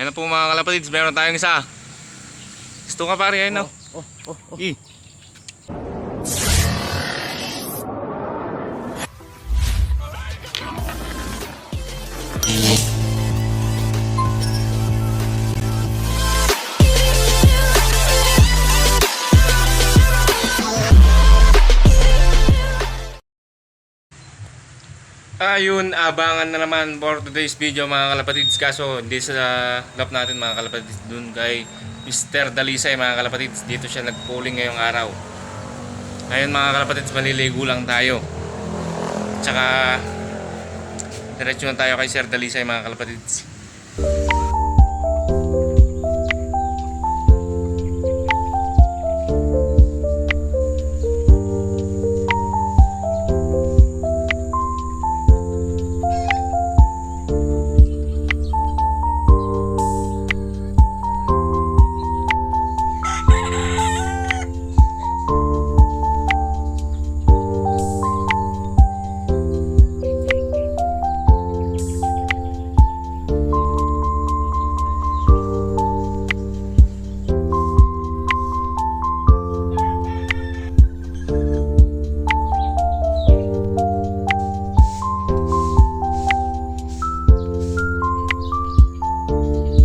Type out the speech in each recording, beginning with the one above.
Ayan na po mga kalapatids, meron tayong isa. Gusto ka pare, ayun no? Ayun, abangan na naman for today's video mga kalapatids. Kaso hindi sa lap natin mga kalapatids, dun kay Mr. Dalisay mga kalapatids. Dito siya nagpooling ngayong araw. Ayun mga kalapatids, maliligo lang tayo. Tsaka diretso na tayo kay Sir Dalisay mga kalapatids.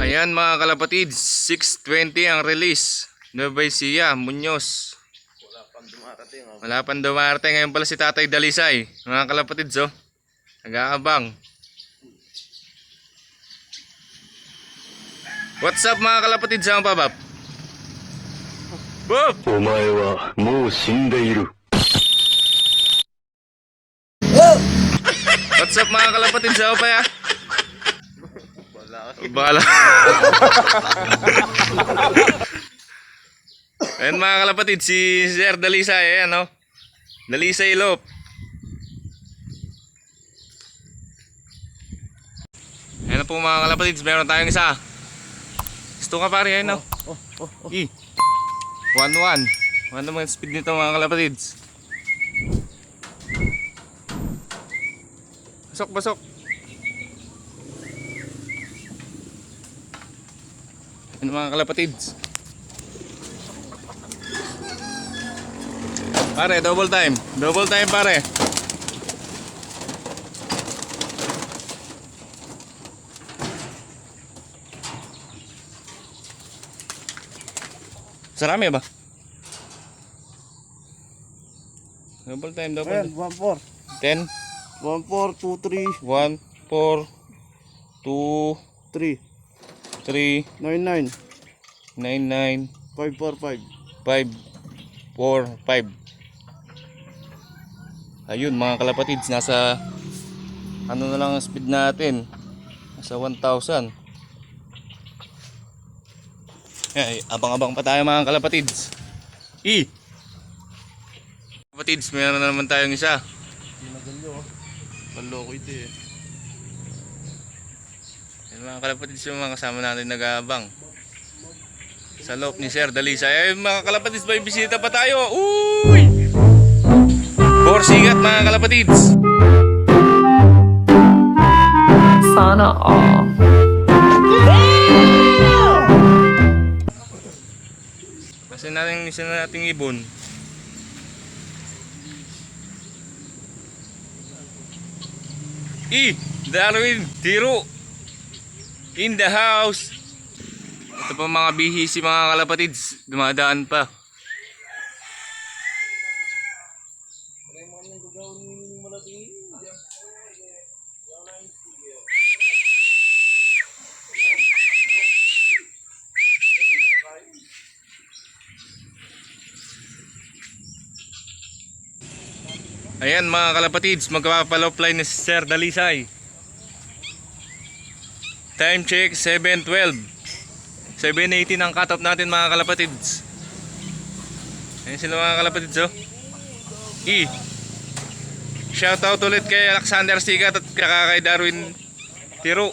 Ayan mga kalapatids, 6:20 ang release. Nueva Ecija, Muñoz. Wala pang dumarating. Ngayon pala si Tatay Dalisay. Mga kalapatids oh, nag-aabang. What's up mga kalapatids, ang pabab? Bob! Omae wa mou shindeiru. What's up mga kalapatids, ako pa ya? Bala. Ayan mga kalapatids, si Sir Dalisay, ayan o. Dalisay Lop. Ayan na po mga kalapatids, meron tayong isa. Gusto ka pare, ayan o. 1-1. Ano naman speed nito mga kalapatids? Basok. Ano mga kalapatids? Pare, double time pare. Sarami ba? Double time. 1-4. 10 1-4, 2-3, 1 4 2 3, 3 9-9, 9 9 5-4-5. 5 4 5. Ayun mga kalapatids, nasa ano na lang ang speed natin, nasa 1,000. Abang-abang pa tayo mga kalapatids. Kalapatids, meron na naman tayong isa. Pinagalyo, panloko ito eh. Yan mga kalapatids, yung mga kasama natin nag-aabang sa loob ni Sir Dalisay. Ay mga kalapatids, may bisita pa tayo. Uy! Borsigat mga kalapatids. Sana all. Kasi natin isa na nating ibon. Darwin Tiro in the house. Ito pa mga bihisi mga kalapatids, dumadaan pa. Ayan mga kalapatids, magpapalopline ni Sir Dalisay. Time check 7:12. 7:18 ang cut off natin mga kalapatids. Ayan sila mga kalapatids oh. Shout out ulit kay Alexander Sigat at kay Darwin Tiro.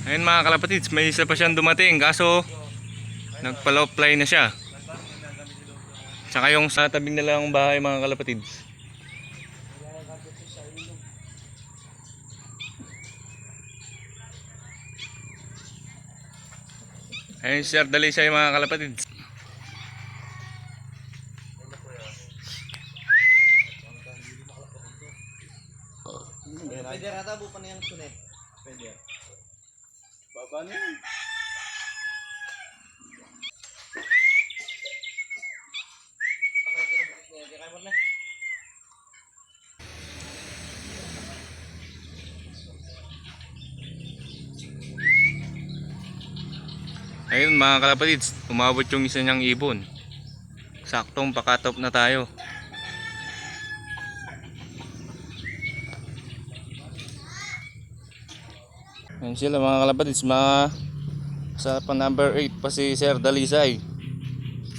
Ayun mga kalapatids, may isa pa siyang dumating kaso nagpa-low fly na siya. Tsaka yung sa tabing nilang bahay mga kalapatids. Ayun si Sir Dalisay mga kalapatids. Pwede rata bupan na yung sunet. Pwede. Baba na yun. Ayun mga kalapatids, umabot yung isa niyang ibon. Saktong pakatop na tayo. Ayun sila mga kalapatids, sa pa number 8 pa si Sir Dalisay.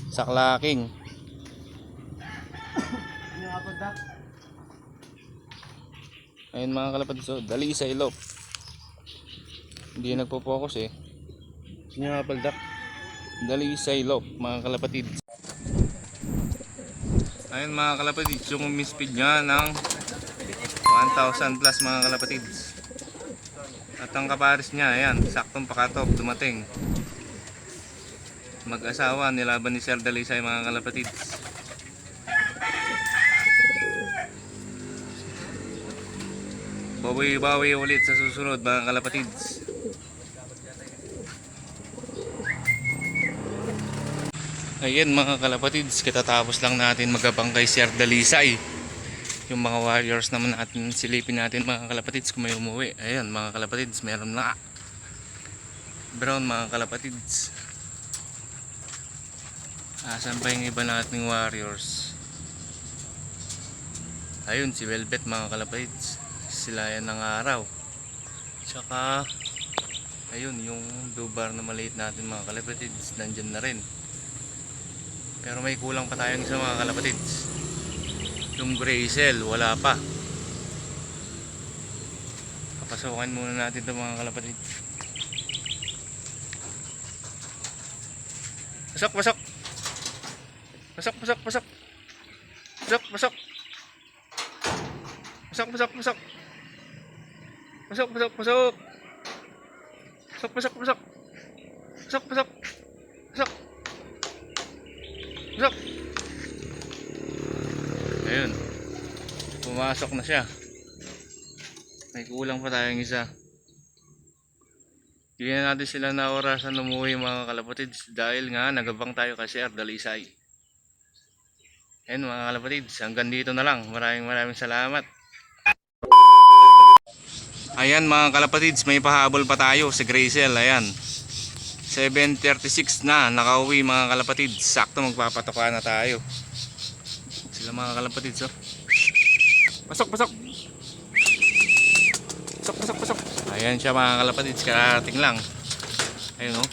Sa Klaking. Ayun mga kalapatids, so, Dalisay Lop. Hindi nagpo-focus eh. Sino nga paldak? Dalisay Lop mga kalapatids. Ayun mga kalapatids, yung speed niya ng 1,000 plus mga kalapatids. At ang kaparis niya, ayan, saktong pakatop, dumating. Mag-asawa, nilaban ni Sir Dalisay mga kalapatids. Bawi-bawi ulit sa susunod mga kalapatids. Ayan mga kalapatids, katatapos lang natin magabang kay Sir Dalisay. Yung mga warriors naman natin, silipin natin mga kalapatids kung may umuwi. Ayan mga kalapatids, meron na brown mga kalapatids. Asan pa yung iba nating warriors? Ayun si Velvet mga kalapatids, sila yan ng araw. Tsaka ayun yung dubar na maliit natin mga kalapatids, nandyan na rin. Pero may kulang pa tayong isa mga kalapatids. Yung gray cell, wala pa. Papasukan muna natin ito mga kalapatids. Pasok, pasok. Pasok, pasok, pasok. Pasok, pasok. Pasok, pasok, pasok. Pasok, pasok, pasok. Pasok, pasok, pasok. Pasok, pasok. Pasok. Pasok. Ayun. Pumasok na siya. May kulang pa tayong isa. Hindi na natin sila na orasan umuwi mga kalapatids dahil nga nagabang tayo kasi Sir Dalisay. Ayun mga kalapatids, hanggang dito na lang. Maraming salamat. Ayan mga kalapatids, may pahabol pa tayo si Gracel. Ayan, 7:36 na, nakauwi mga kalapatids. Sakto magpapatoka na tayo. Sila mga kalapatids oh. Pasok, pasok. Pasok, pasok, pasok. Ayan siya mga kalapatids, karating lang. Ayun oh,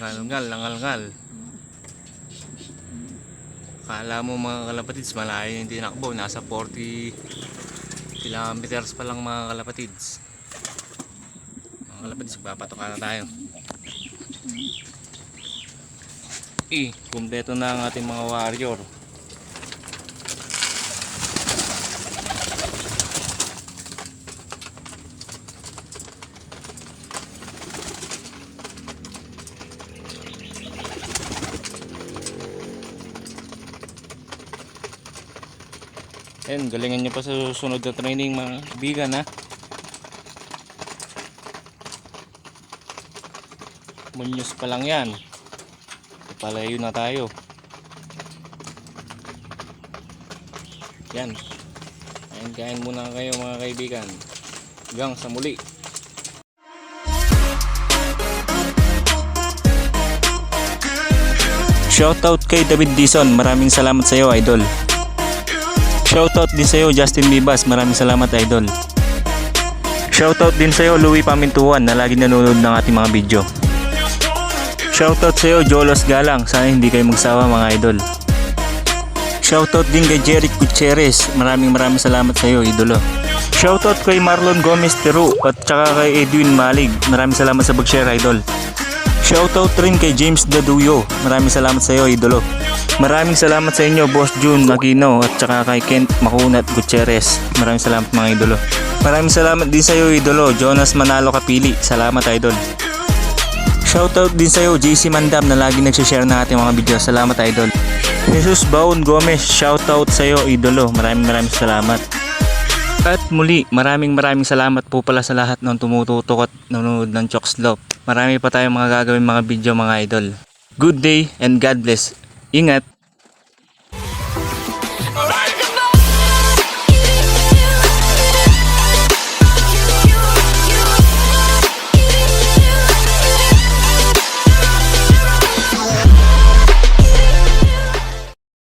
ngalngal, nangalngal. Kala mo mga kalapatids malayo yung tinakbo, nasa 40 kilometers pa lang mga kalapatids. Mga kalapatids, magpapatoka na tayo. Kumpleto na ang ating mga warrior. Ayan, galingan nyo pa sa susunod na training mga kaibigan ha. Munyos pa lang yan. Palayo na tayo. Yan. Ayan, kain muna kayo mga kaibigan. Hanggang sa muli. Shoutout kay David Dizon. Maraming salamat sa iyo, idol. Shoutout din sa iyo Justin Bibas, maraming salamat idol. Shoutout din sa iyo Louie Pamintuan na lagi nanonood ng ating mga video. Shoutout sa iyo Jolos Galang, sana hindi kayo magsawa mga idol. Shoutout din kay Jeric Gutierrez, maraming salamat sa iyo idolo. Shoutout kay Marlon Gomez Teru at saka kay Edwin Malig, maraming salamat sa pag-share idol. Shoutout rin kay James Daduyo. Maraming salamat sa iyo, idolo. Maraming salamat sa inyo, Boss June Aquino at saka kay Kent Macunat Gutierrez. Maraming salamat mga idolo. Maraming salamat din sa iyo, idolo. Jonas Manalo Kapili. Salamat, idol. Shoutout din sa iyo, JC Mandam na lagi nagsishare ng ating mga video. Salamat, idol. Jesus Baon Gomez. Shoutout sa iyo, idolo. Maraming salamat. At muli, maraming salamat po pala sa lahat ng tumututok at nanonood ng Chokes Love. Marami pa tayong mga gagawin mga video mga idol. Good day and God bless. Ingat!